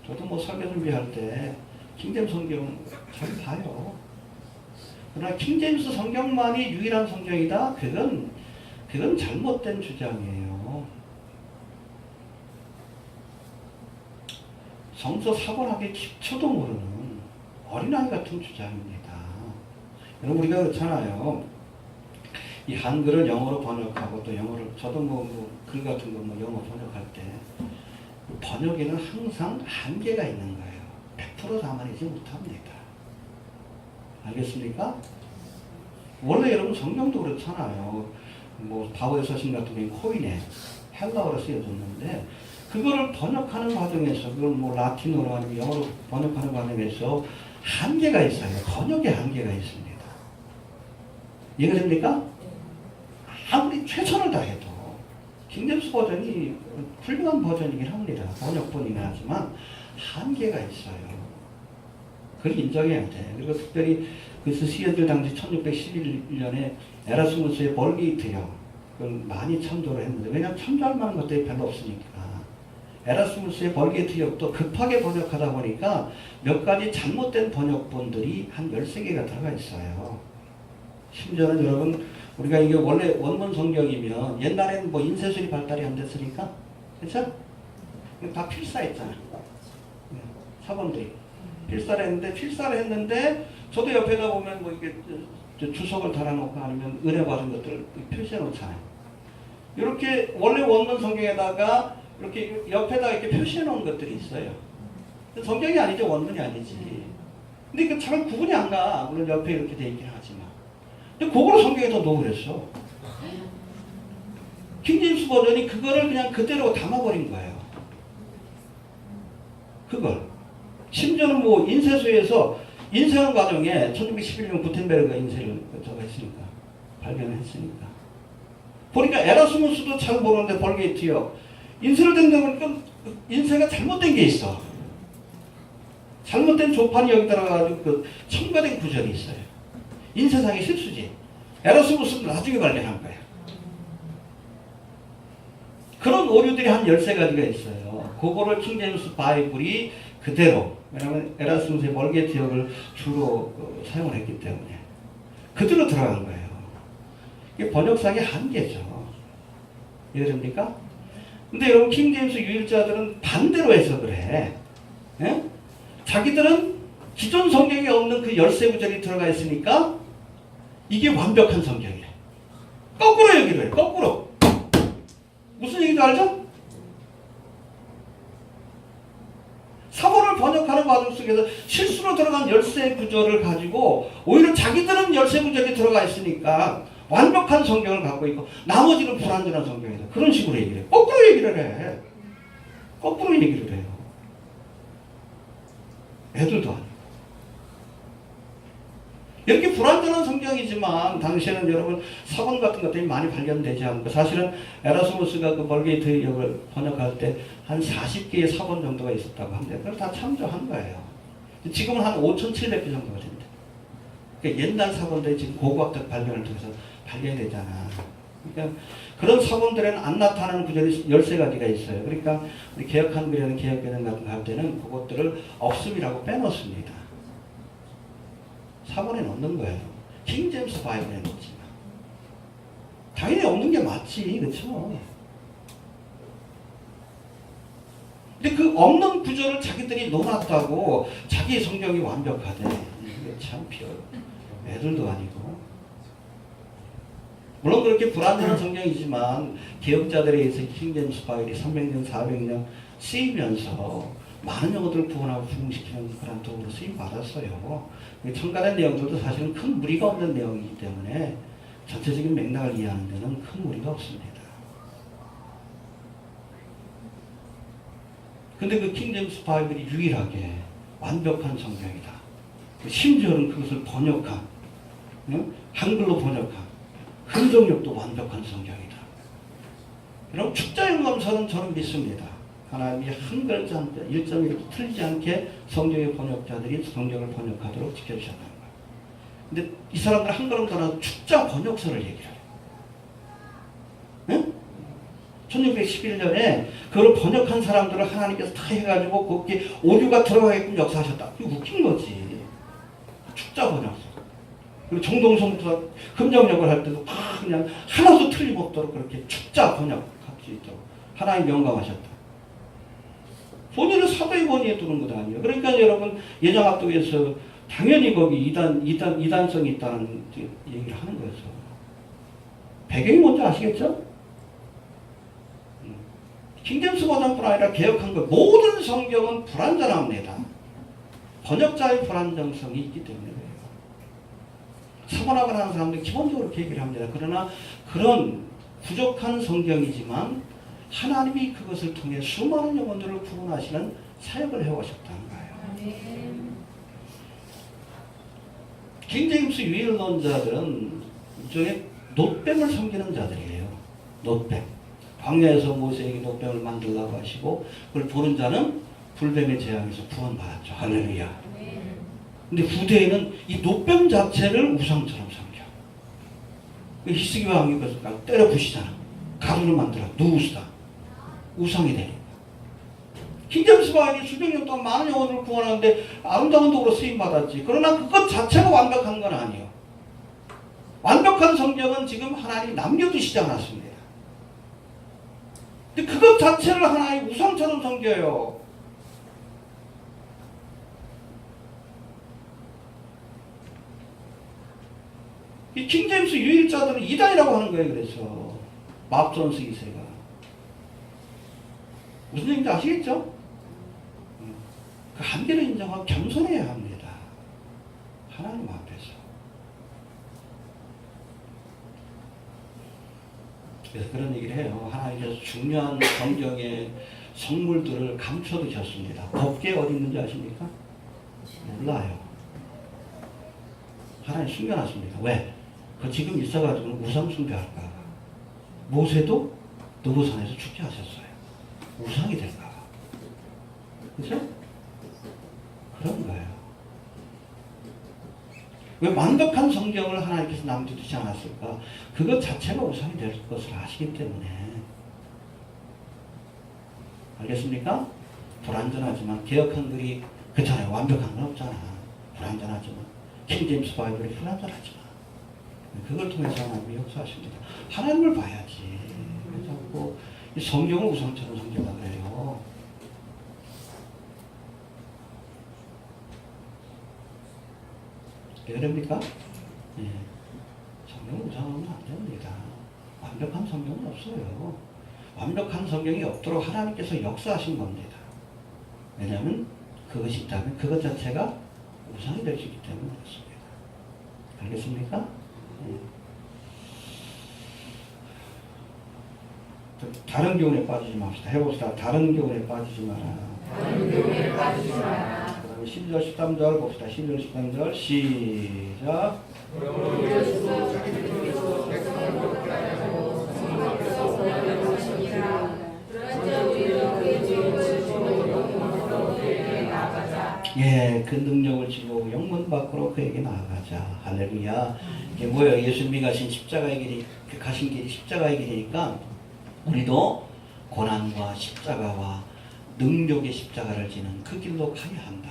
저도 뭐 설교 준비할 때 킹제임 성경 잘 봐요. 그러나 킹제임스 성경만이 유일한 성경이다? 그건 잘못된 주장이에요. 성서 사본학의 기초도 모르는 어린아이 같은 주장입니다. 여러분 우리가 그렇잖아요. 이 한글을 영어로 번역하고 또 영어를 저도 글 같은 거 영어 번역할 때 번역에는 항상 한계가 있는 거예요. 100% 담아내지 못합니다. 알겠습니까? 원래 여러분 성경도 그렇잖아요. 뭐 바울의 서신 같은 경우는 코인에 헬라어로 쓰여졌는데 그거를 번역하는 과정에서 그걸 뭐 라틴어로 아니면 영어로 번역하는 과정에서 한계가 있어요. 번역에 한계가 있습니다. 이해됩니까? 아무리 최선을 다해도 킹제임스 버전이 훌륭한 버전이긴 합니다. 번역본이긴 하지만 한계가 있어요. 그걸 인정해야 돼. 그리고 특별히 그래서 시어들 당시 1611년에 에라스무스의 벌게이트형 그걸 많이 참조를 했는데 왜냐하면 참조할 만한 것들이 별로 없으니까 에라스무스의 벌게이트형도 급하게 번역하다 보니까 몇 가지 잘못된 번역본들이 한 13개가 들어가 있어요. 심지어는 여러분 우리가 이게 원래 원문 성경이면 옛날에는 뭐 인쇄술이 발달이 안 됐으니까 그렇죠? 다 필사했잖아요. 사본들이 필사를 했는데 저도 옆에다 보면 뭐 이게 주석을 달아놓고 아니면 은혜 받은 것들을 표시해 놓잖아요. 이렇게 원래 원문 성경에다가 이렇게 옆에다 이렇게 표시해 놓은 것들이 있어요. 성경이 아니죠. 원문이 아니지. 근데 그 잘 구분이 안 가. 물론 옆에 이렇게 돼 있긴 하지만. 근데 그거를 성경에다 넣으랬어. 킹제임스 버전이 그거를 그냥 그대로 담아버린 거예요. 그걸. 심지어는 뭐 인쇄소에서 인쇄하는 과정에 1611년 구텐베르가 인쇄를 저거 했으니까. 발견을 했으니까. 보니까 에라스무스도 잘 모르는데 벌게이트요. 인쇄를 된다 보니까 인쇄가 잘못된 게 있어. 잘못된 조판이 여기 들어가가지고 그 첨가된 구절이 있어요. 인쇄상의 실수지. 에라스무스는 나중에 발견한 거야. 그런 오류들이 한 13가지가 있어요. 그거를 킹제임스 바이블이 그대로, 왜냐하면 에라스무스의 벌게이트역을 주로 사용을 했기 때문에 그대로 들어간 거예요. 이게 번역상의 한계죠. 이해됩니까? 근데 여러분 킹제임스 유일자들은 반대로 해석을 해. 예? 자기들은 기존 성경에 없는 그 13구절이 들어가 있으니까 이게 완벽한 성경이래. 거꾸로 얘기를 해. 거꾸로. 무슨 얘기인지 알죠? 사본을 번역하는 과정 속에서 실수로 들어간 열쇠 구조를 가지고 오히려 자기들은 열쇠 구조에 들어가 있으니까 완벽한 성경을 갖고 있고 나머지는 불완전한 성경이다. 그런 식으로 얘기를 해. 거꾸로 얘기를 해. 거꾸로 얘기를 해요. 애들도 아니고. 이렇게 불완전한 성경이지만 당시에는 여러분 사본 같은 것들이 많이 발견되지 않고 사실은 에라스무스가 그 멀게이트 역을 번역할 때 한 40개의 사본 정도가 있었다고 합니다. 그걸 다 참조한 거예요. 지금은 한 5,700개 정도가 됩니다. 그러니까 옛날 사본들이 지금 고고학적 발견을 통해서 발견이 되잖아. 그러니까 그런 사본들에는 안 나타나는 구절이 13가지가 있어요. 그러니까 우리 개혁한글이라는 개혁개정 같은 거 할 때는 그것들을 없음이라고 빼놓습니다. 사본에 넣는 거예요. 킹제임스 바이블에 넣지만. 당연히 없는 게 맞지, 그렇죠? 근데 그 없는 구조를 자기들이 넣어놨다고 자기 성경이 완벽하대. 이게 참 피어. 애들도 아니고. 물론 그렇게 불완전한 성경이지만 개혁자들에 의해서 킹제임스 바이블이 300년, 400년 쓰이면서 많은 영혼들을 구원하고 부흥시키는 그런 도구로 쓰임 받았어요. 첨가된 내용들도 사실은 큰 무리가 없는 내용이기 때문에 전체적인 맥락을 이해하는 데는 큰 무리가 없습니다. 근데 그 킹제임스 바이블이 유일하게 완벽한 성경이다. 심지어는 그것을 번역한, 한글로 번역한 흔적력도 완벽한 성경이다. 여러분 축자영감서는 저는 믿습니다. 하나님이 한 글자 한 글자 1.1도 틀리지 않게 성경의 번역자들이 성경을 번역하도록 지켜주셨다는 거예요. 근데 이 사람들 한 걸음 더 나서 축자 번역서를 얘기를 해요. 응? 1611년에 그걸 번역한 사람들을 하나님께서 다 해가지고 거기에 오류가 들어가게끔 역사하셨다. 이거 웃긴 거지. 축자 번역서. 그리고 정동성부터 금정역을 할 때도 다 그냥 하나도 틀림없도록 그렇게 축자 번역할 수 있도록 하나님 영감하셨다. 본인은 사도의 권위에 두는 것도 아니에요. 그러니까 여러분 예정합독에서 당연히 거기 이단성이 있다는 얘기를 하는 거죠. 배경이 뭔지 아시겠죠? 킹제임스 버전뿐 아니라 개혁한 것 모든 성경은 불완전합니다. 번역자의 불완전성이 있기 때문에 그래요. 사본학을 하는 사람들은 기본적으로 그렇게 얘기를 합니다. 그러나 그런 부족한 성경이지만 하나님이 그것을 통해 수많은 영혼들을 구원하시는 사역을 해오셨다는 거예요. 킹제임스 유일론자들은 일종의 놋뱀을 섬기는 자들이에요. 놋뱀. 광야에서 모세에게 놋뱀을 만들라고 하시고 그걸 보는 자는 불뱀의 재앙에서 구원받았죠. 할렐루야. 근데 후대에는 이 놋뱀 자체를 우상처럼 섬겨. 히스기 왕이 그것을 때려 부시잖아. 가루를 만들어 누우시다. 우상이 되니까. 킹제임스 바이블이 수백 년 동안 많은 영혼을 구원하는데 아름다운 도구로 쓰임받았지. 그러나 그것 자체가 완벽한 건 아니에요. 완벽한 성경은 지금 하나님이 남겨두시지 않았습니다. 근데 그것 자체를 하나의 우상처럼 섬겨요. 이 킹제임스 유일자들은 이단이라고 하는 거예요. 그래서 맙존스 2세가 무슨 얘기인지 아시겠죠? 그 한계를 인정하고 겸손해야 합니다. 하나님 앞에서. 그래서 그런 얘기를 해요. 하나님께서 중요한 성경의 성물들을 감춰두셨습니다. 법궤 어디 있는지 아십니까? 몰라요. 하나님 숨겨놨습니다. 왜? 그 지금 있어가지고 우상 숭배할까. 모세도 느보산에서 죽게 하셨어요. 우상이 될까. 그죠? 그런 거예요. 왜 완벽한 성경을 하나님께서 남겨두지 않았을까? 그것 자체가 우상이 될 것을 아시기 때문에. 알겠습니까? 불완전하지만 개혁한 글이 그렇잖아요. 완벽한 건 없잖아. 불완전하지만 킹제임스 바이블이 불완전하지만 그걸 통해서 하나님이 역사하십니다. 하나님을 봐야지. 왜 자꾸 이 성경을 우상처럼 섬긴다 그래요. 왜 그럽니까? 예. 성경을 우상하면 안 됩니다. 완벽한 성경은 없어요. 완벽한 성경이 없도록 하나님께서 역사하신 겁니다. 왜냐하면 그것이 있다면 그것 자체가 우상이 될 수 있기 때문에 그렇습니다. 알겠습니까? 다른 교훈에 빠지지 맙시다. 해봅시다. 다른 교훈에 빠지지 마라. 다른 교훈에 빠지지 마라. 그 다음에 12절 13절 봅시다. 12절 13절 시작. 예, 그 능력을 지고 영문 밖으로 그에게 나아가자. 할렐루야. 이게 뭐예요? 예수님이 가신 십자가의 길이, 가신 길이 십자가의 길이니까 우리도 고난과 십자가와 능력의 십자가를 지는 그 길로 가야 한다.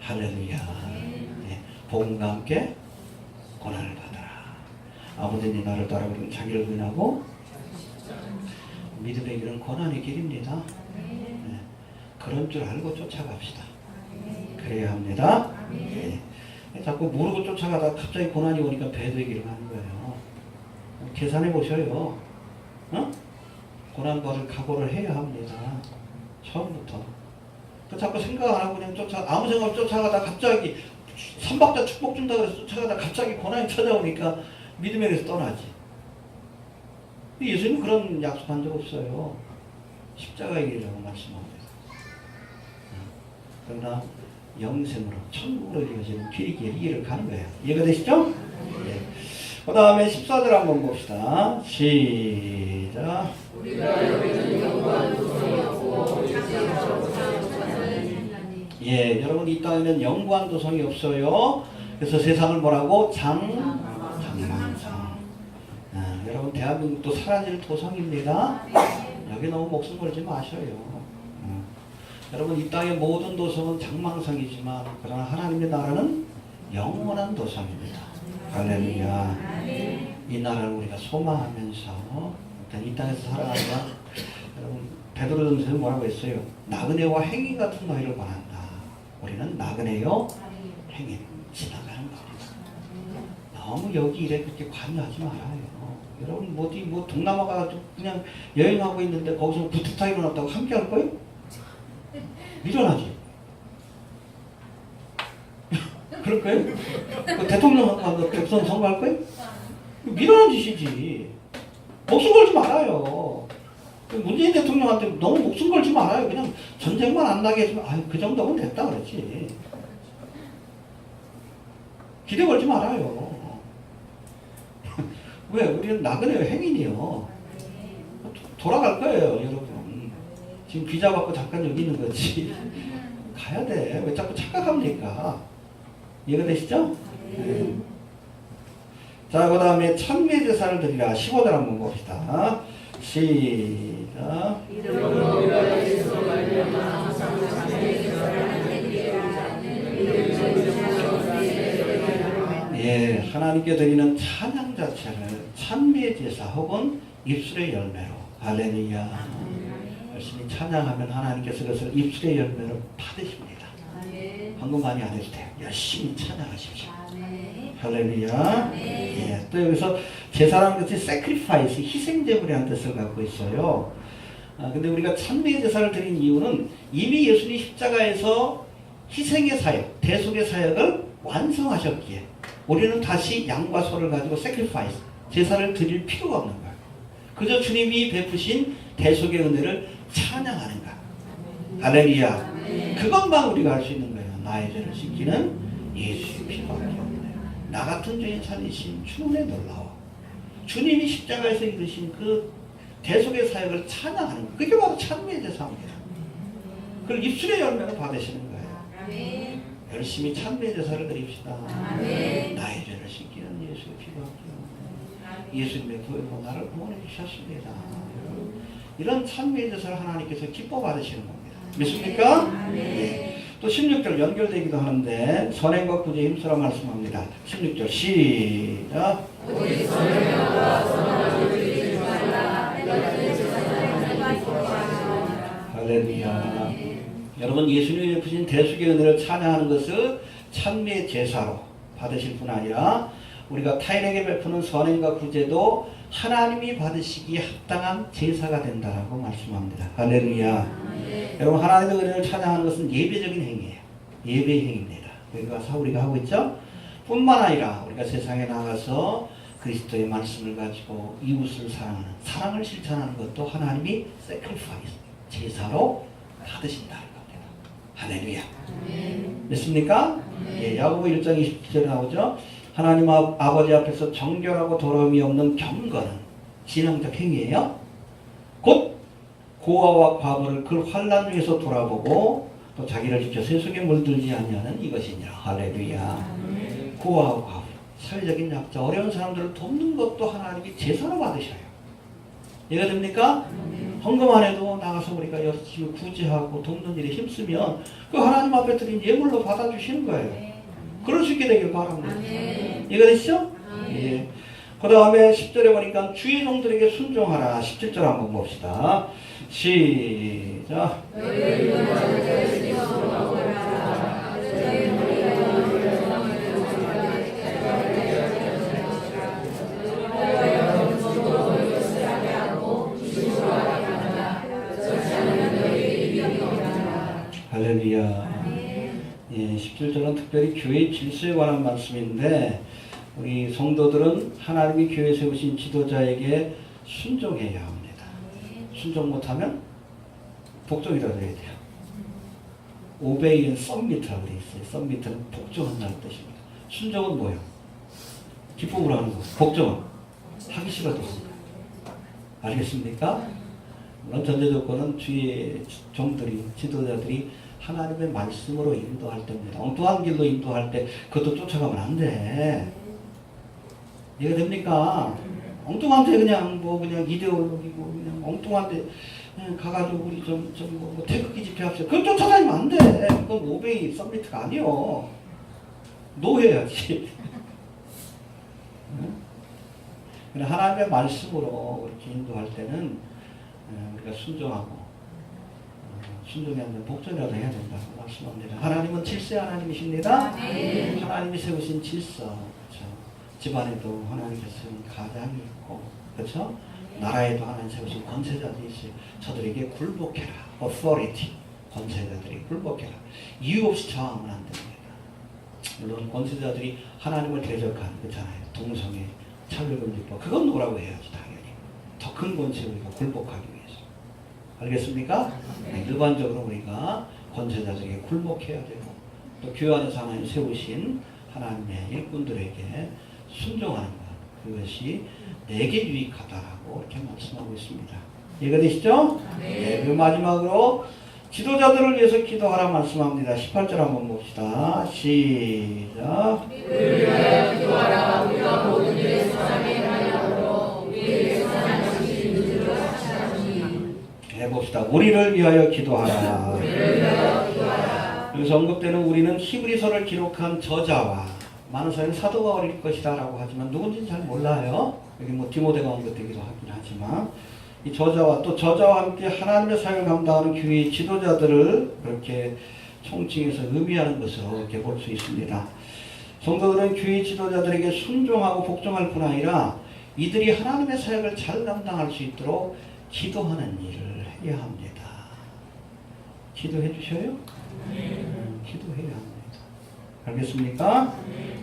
할렐루야. 네, 복음과 함께 고난을 받아라. 아버지님 나를 따라오는 자기를 부인하고 믿음의 길은 고난의 길입니다. 네, 그런 줄 알고 쫓아갑시다. 그래야 합니다. 네. 자꾸 모르고 쫓아가다 갑자기 고난이 오니까 배도의 길을 가는 거예요. 계산해 보셔요. 어? 고난과를 각오를 해야 합니다. 처음부터. 자꾸 생각 안 하고 그냥 아무 생각 없이 쫓아가다 갑자기 삼박자 축복 준다 그래서 쫓아가다 갑자기 고난이 찾아오니까 믿음에 대해서 떠나지. 예수님은 그런 약속한 적 없어요. 십자가의 길이라고 말씀합니다. 그러나 영생으로 천국으로 이어지는 길이 길을 가는 거예요. 이해가 되시죠? 네. 그 다음에 14절 한번 봅시다. 시작. 예, 여러분 이 땅에는 영구한 도성이 없어요. 그래서 세상을 뭐라고? 장망성. 여러분 대한민국도 사라질 도성입니다. 여기 너무 목숨 걸지 마셔요. 여러분 이 땅의 모든 도성은 장망성이지만 그러나 하나님의 나라는 영원한 도성입니다. 할렐루야. 이 나라를 우리가 소망하면서 이 땅에서 살아가지만 여러분 베드로전서에 뭐라고 했어요? 나그네와 행인 같은 너희를 권한다. 우리는 나그네요 행인 지나가는 겁니다. 너무 여기 일에 그렇게 관여하지 말아요. 여러분 어디 뭐 동남아 가지고 그냥 여행하고 있는데 거기서 구태타 일어났다고 함께 할 거예요? 밀어나지. 그럴 거예요? 그 대통령 대선 선거할 거예요? 밀어난 짓이지. 목숨 걸지 말아요. 문재인 대통령한테 너무 목숨 걸지 말아요. 그냥 전쟁만 안 나게 해주면 아유 그 정도면 됐다 그랬지. 기대 걸지 말아요. 왜? 우리는 나그네 행인이요. 돌아갈 거예요, 여러분. 지금 비자 받고 잠깐 여기 있는 거지. 가야 돼. 왜 자꾸 착각합니까? 이해가 되시죠? 네. 자, 그 다음에 찬미의 제사를 드리라. 15절 한번 봅시다. 시작. 예, 하나님께 드리는 찬양 자체를 찬미의 제사 혹은 입술의 열매로. 할렐루야. 열심히 찬양하면 하나님께서 그것을 입술의 열매로 받으십니다. 방금 많이 안 해도 돼요. 열심히 찬양하십시오. 할렐루야. 예, 또 여기서 제사라는 것이 sacrifice, 희생제물이라는 뜻을 갖고 있어요. 근데 우리가 찬미의 제사를 드린 이유는 이미 예수님이 십자가에서 희생의 사역, 대속의 사역을 완성하셨기에 우리는 다시 양과 소를 가지고 sacrifice, 제사를 드릴 필요가 없는 거예요. 그저 주님이 베푸신 대속의 은혜를 찬양하는 것. 할렐루야. 그것만 우리가 할 수 있는 거예요. 나의 죄를 씻기는 예수의 피밖에 없네요. 나 같은 죄인 찾으신 주님의 놀라워. 주님이 십자가에서 이루신 그 대속의 사역을 찬양하는 것. 그게 바로 찬미의 제사입니다. 그걸 입술의 열매로 받으시는 거예요. 열심히 찬미의 제사를 드립시다. 나의 죄를 씻기는 예수의 피밖에 없네요. 예수님의 보혈로 나를 구원해 주셨습니다. 이런 찬미의 제사를 하나님께서 기뻐 받으시는 겁니다. 믿습니까? 네. 또 16절 연결되기도 하는데 선행과 구제에 힘쓰라 말씀합니다. 16절 시작. 할렐루야. 여러분 예수님이 베푸신 대속의 은혜를 찬양하는 것을 찬미의 제사로 받으실 뿐 아니라 우리가 타인에게 베푸는 선행과 구제도 하나님이 받으시기에 합당한 제사가 된다라고 말씀합니다. 할렐루야. 여러분, 하나님의 은혜를 찬양하는 것은 예배적인 행위예요. 예배의 행위입니다. 여기 가서 우리가 하고 있죠. 뿐만 아니라 우리가 세상에 나가서 그리스도의 말씀을 가지고 이웃을 사랑하는, 사랑을 실천하는 것도 하나님이 sacrifice, 제사로 받으신다는 겁니다. 할렐루야. 됐습니까? 예, 야고보 1장 20절에 나오죠. 하나님 아버지 앞에서 정결하고 더러움이 없는 경건은 신앙적 행위예요. 곧 고아와 과부를 그 환난 중에서 돌아보고 또 자기를 지켜 세속에 물들지 아니하는 이것이니라. 할렐루야. 고아와 과부, 사회적인 약자, 어려운 사람들을 돕는 것도 하나님이 제사로 받으셔요. 이해가 됩니까? 헌금 안 해도 나가서 우리가 열심히 구제하고 돕는 일에 힘쓰면 그 하나님 앞에 드린 예물로 받아주시는 거예요. 그럴 수 있게 되길 바랍니다. 이해가 되시죠? 예. 그 다음에 10절에 보니까 주의 종들에게 순종하라. 17절 한번 봅시다. 시작. 할렐루야. 예, 17절은 특별히 교회 질서에 관한 말씀인데 우리 성도들은 하나님이 교회에 세우신 지도자에게 순종해야 합니다. 순종 못하면 복종이라고 해야 돼요. obey and submit라고 되어 있어요. submit는 복종한다는 뜻입니다. 순종은 뭐예요? 기쁨으로 하는 거. 복종은 하기 싫어도 알겠습니까? 물론 전제 조건은 주의 종들이, 지도자들이 하나님의 말씀으로 인도할 때입니다. 엉뚱한 길로 인도할 때 그것도 쫓아가면 안 돼. 이해가 됩니까? 엉뚱한데 그냥 그냥 이데올로기고 그냥 엉뚱한데 그냥 가가지고 우리 뭐 태극기 집회합시다. 그건 쫓아다니면 안 돼. 그건 오베이 서미트가 아니요. 노해야지. 하나님의 말씀으로 이렇게 인도할 때는 우리가 순종하고 순종이 아니라 복종이라도 해야 된다고 말씀합니다. 하나님은 질서 하나님이십니다. 하나님이 세우신 질서, 그렇죠? 집안에도 하나님께서 세운 가장이 있고, 그렇죠? 나라에도 하나님 세우신 권세자들이 있어요. 저들에게 굴복해라. authority. 권세자들이 굴복해라. 이유 없이 저항하면 안 됩니다. 물론 권세자들이 하나님을 대적하는 거잖아요. 동성애, 차별금지법. 그건 뭐라고 해야지 당연히. 더 큰 권세에 우리가 굴복하기 위해서. 알겠습니까? 네, 일반적으로 우리가 권세자들에게 굴복해야 되고 또 교회 안에서 하나님 세우신 하나님의 일꾼들에게 순종하는 것. 그것이 내게 유익하다라고 이렇게 말씀하고 있습니다. 이해가 되시죠? 네. 그 마지막으로 지도자들을 위해서 기도하라 말씀합니다. 18절 한번 봅시다. 시작. 우리를 위하여 기도하라. 우리가 모든 일에 선하게 하려고 우리에게 선한 것이 누구로 하시나니. 해봅시다. 우리를 위하여 기도하라. 우리를 위하여 기도하라. 여기서 언급되는 우리는 히브리서를 기록한 저자와 많은 사람이 사도 바울일 것이다 라고 하지만 누군지는 잘 몰라요. 여기 뭐 디모데가 언급되기도 하긴 하지만 이 저자와 또 저자와 함께 하나님의 사역을 감당하는 교회의 지도자들을 그렇게 총칭해서 의미하는 것으로 이렇게 볼 수 있습니다. 성도들은 교회 지도자들에게 순종하고 복종할 뿐 아니라 이들이 하나님의 사역을 잘 감당할 수 있도록 기도하는 일을 해야 합니다. 기도해 주셔요? 기도해야 합니다. 알겠습니까?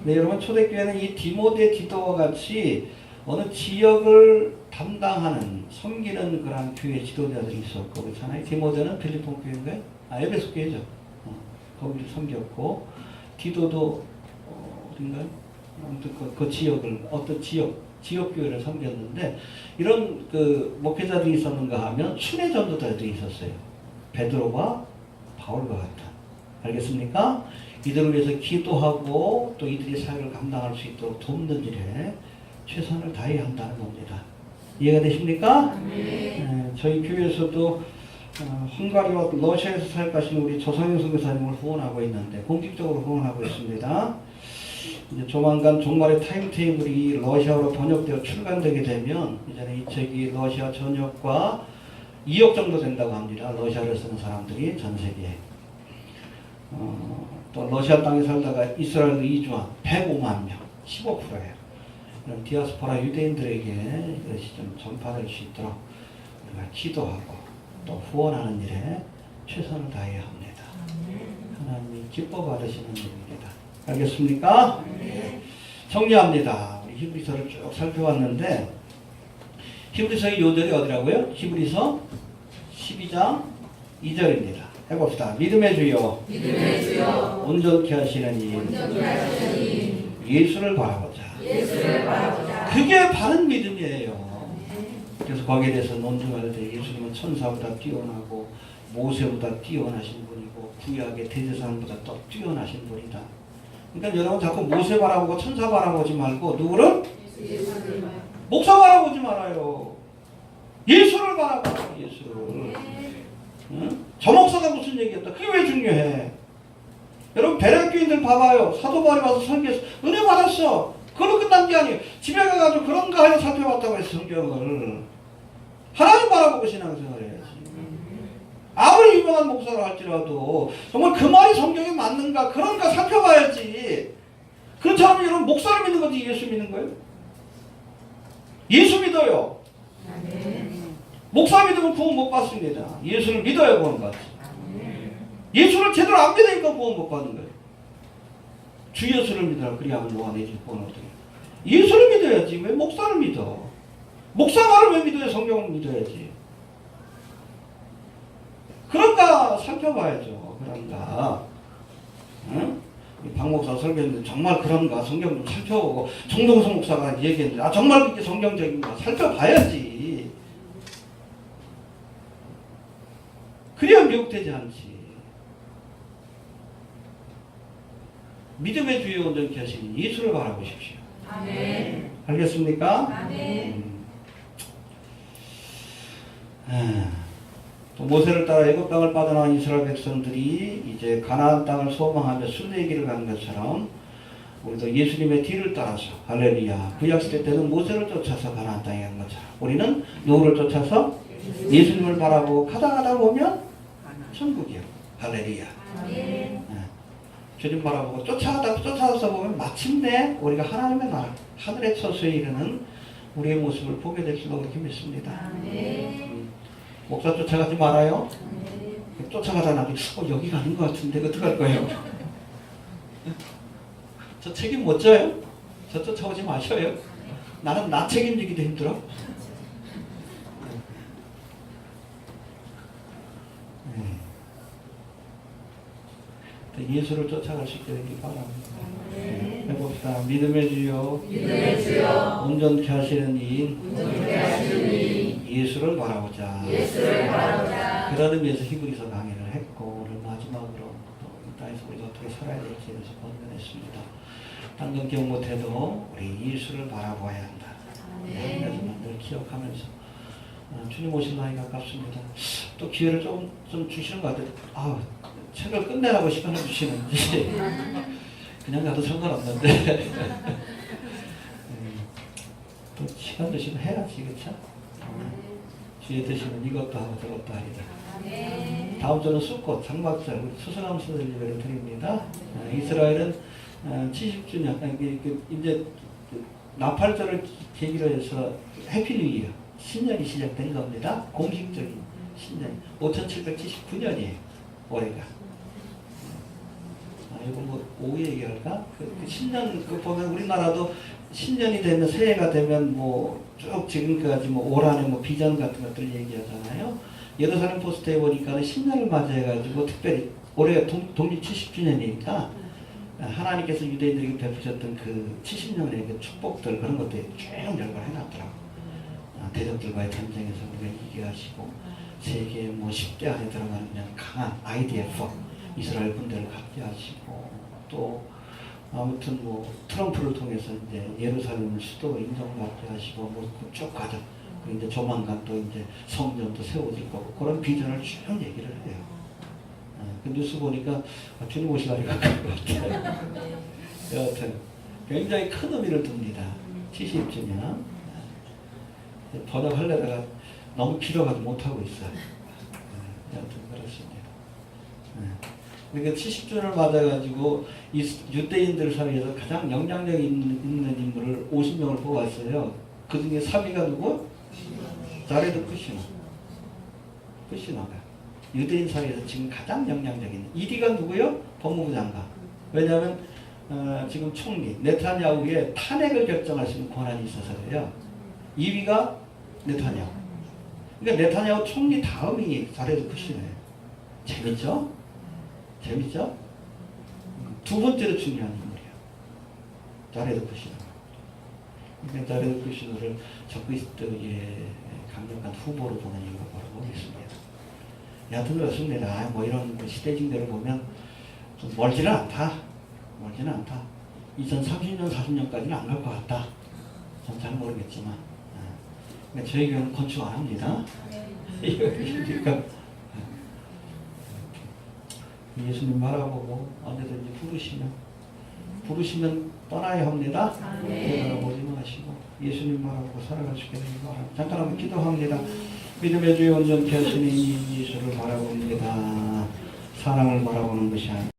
네, 여러분 초대교회는 이 디모데 디도와 같이 어느 지역을 담당하는 섬기는 그런 교회 지도자들이 있었고 그렇잖아요. 디모데는 필리폰 교회인가요? 에베소 교회죠. 거기를 섬겼고 디도도 어딘가요? 아무튼 그 지역을 어떤 지역 교회를 섬겼는데 이런 그 목회자들이 있었는가 하면 순회 전도자들이 있었어요. 베드로와 바울과 같은. 알겠습니까? 이들을 위해서 기도하고 또 이들이 사역을 감당할 수 있도록 돕는 일에 최선을 다해야 한다는 겁니다. 이해가 되십니까? 네, 저희 교회에서도 헝가리와 러시아에서 사역하시는 우리 조성현 선교사님을 후원하고 있는데 공식적으로 후원하고 있습니다. 이제 조만간 종말의 타임테이블이 러시아어로 번역되어 출간되게 되면 이제는 이 책이 러시아 전역과 2억 정도 된다고 합니다. 러시아를 쓰는 사람들이 전 세계에. 또 러시아 땅에 살다가 이스라엘로 이주한 105만 명, 15%예요. 그런 디아스포라 유대인들에게 이것이 좀 전파될 수 있도록 우리가 기도하고 또 후원하는 일에 최선을 다해야 합니다. 하나님이 기뻐 받으시는 일입니다. 알겠습니까? 네. 정리합니다. 우리 히브리서를 쭉 살펴봤는데 히브리서의 요절이 어디라고요? 히브리서 12장 2절입니다. 해봅시다. 믿음의 주여, 온전케 하시는 이 예수를 바라보자. 그게 바른 믿음이에요. 그래서 거기에 대해서 논증할 때 예수님은 천사보다 뛰어나고 모세보다 뛰어나신 분이고 구약의 대제사장보다 더 뛰어나신 분이다. 그러니까 여러분 자꾸 모세 바라보고 천사 바라보지 말고 누구를? 목사 바라보지 말아요. 예수를 바라봐요. 예수를. 응? 저 목사가 무슨 얘기했다. 그게 왜 중요해? 여러분 배련교인들 봐봐요. 사도 바울이 와서 설교해서 은혜 받았어. 그걸로 끝난 게 아니에요. 집에 가가지고 그런가 하여 살펴봤다고 해서 성경을 하나님 바라보고 신앙생활을 해야지. 아무리 유명한 목사라 할지라도 정말 그 말이 성경에 맞는가 그런가 살펴봐야지. 그렇지 않으면 여러분 목사를 믿는 거지 예수 믿는 거예요? 예수 믿어요. 목사 믿으면 구원 못 받습니다. 예수를 믿어야 구원 받지. 예수를 제대로 안 믿으니까 구원 못 받는 거예요. 주 예수를 믿어라. 그래야만 뭐가 내지 구원 어떻게. 예수를 믿어야지. 왜 목사를 믿어? 목사 말을 왜 믿어요? 성경을 믿어야지. 그런가 살펴봐야죠. 그런가. 응? 박 목사 설교했는데 정말 그런가 성경 좀 살펴보고 정동성 목사가 얘기했는데 정말 그게 성경적인가 살펴봐야지. 그래야 미혹되지 않지. 믿음의 주여 온전케 하시니 예수를 바라보십시오. 아멘. 알겠습니까? 아멘. 또 모세를 따라 애굽 땅을 빠져나온 이스라엘 백성들이 이제 가나안 땅을 소망하며 순례길을 간 것처럼 우리도 예수님의 뒤를 따라서 할렐루야 구약 시대 때는 모세를 쫓아서 가나안 땅에 간 것처럼 우리는 누구를 쫓아서 예수님을 바라보고 가다 보면 천국이요. 할렐루야. 주님 바라보고 쫓아서 보면 마침내 우리가 하나님의 나라 하늘의 처소에 이르는 우리의 모습을 보게 될 줄로 그렇게 믿습니다. 목사 쫓아가지 말아요. 쫓아가다 나중에 여기 가는 것 같은데 어떡할 거예요? 저 책임 못 져요? 저 쫓아오지 마셔요. 나는 나 책임지기도 힘들어. 예수를 쫓아갈 수 있게 되길 바랍니다. 해봅시다. 믿음의 주여, 온전케 하시는 이 예수를 바라보자. 그런 의미에서 히브리서 강의를 했고 오늘 마지막으로 또 이 땅에서 우리가 어떻게 살아야 될지에 대해서 권면했습니다. 딴 건 기억 못해도 우리 예수를 바라봐야 한다. 그래서 늘 기억하면서 주님 오실 날이 가깝습니다. 또 기회를 좀 주시는 것 같아요. 책을 끝내라고 시간을 주시는지 그냥 가도 상관없는데 또 시간 주시면 해야지. 그렇죠? 주에 드시면 이것도 하고 저것도 하리라. 다음 주는 숫꽃 장막절 우리 수성함 선생님 예배를 드립니다. 이스라엘은 70주년 이제 나팔절을 계기로 해서 해피 뉴 이어 신년이 시작된 겁니다. 공식적인 신년 5779년이에요. 올해가. 이거 뭐 오후 얘기할까? 그 신년 보면 우리나라도 신년이 되면 새해가 되면 뭐 쭉 지금까지 뭐 올 한해 뭐 비전 같은 것들 얘기하잖아요. 예루살렘 포스트에 보니까 신년을 맞이해가지고 특별히 올해 독립 70주년이니까 하나님께서 유대인들에게 베푸셨던 그 70년의 그 축복들 그런 것들이 쭉 열거를 해놨더라고. 대적들과의 전쟁에서 우리가 이기게 하시고 세계 뭐 10대 안에 들어가는 그냥 강한 IDF 이스라엘 군대를 갖게 하시고 또 아무튼 뭐 트럼프를 통해서 이제 예루살렘을 수도로 인정받게 하시고 뭐 쭉 가죠. 그리고 이제 조만간 또 이제 성전도 세워질 거고 그런 비전을 쭉 얘기를 해요. 그 뉴스 보니까 주님 오실 날이 가까운 것 같아요. 여하튼 굉장히 큰 의미를 둡니다. 70주년 번역하려다가 너무 길어가지고 못하고 있어요. 여하튼 그렇습니다. 그러니까 70주년을 맞아가지고 이 유대인들 사이에서 가장 영향력 있는 인물을 50명을 뽑았어요. 그 중에 3위가 누구? 자레드 쿠시너. 쿠시너가. 유대인 사이에서 지금 가장 영향력있는. 1위가 누구요? 법무부 장관. 왜냐하면 지금 총리 네타냐후의 탄핵을 결정할 수 있는 권한이 있어서 그래요. 2위가 네타냐후. 그러니까 네타냐후 총리 다음이 자레드 쿠시너예요. 재밌죠? 재밌죠? 두 번째로 중요한 인물이에요. 자레드 쿠시너. 그러니까 자레드 쿠시너를 적그리스도의 강력한 후보로 보는 이유가 바로 보겠습니다. 여하튼 그렇습니다. 뭐 이런 시대징대를 보면 좀 멀지는 않다. 멀지는 않다. 2030년, 40년까지는 안 갈 것 같다. 전 잘 모르겠지만. 그러니까 저희 교회는 건축 안 합니다. 그러니까 예수님 바라보고 언제든지 부르시면 떠나야 합니다. 돌아보지 마시고 예수님 바라보고 살아갈 수 있게 되는 바랍니다. 잠깐 한번 기도합니다. 믿음의 주여 온전케 하시는 예수를 바라봅니다. 사랑을 바라보는 것이 아니라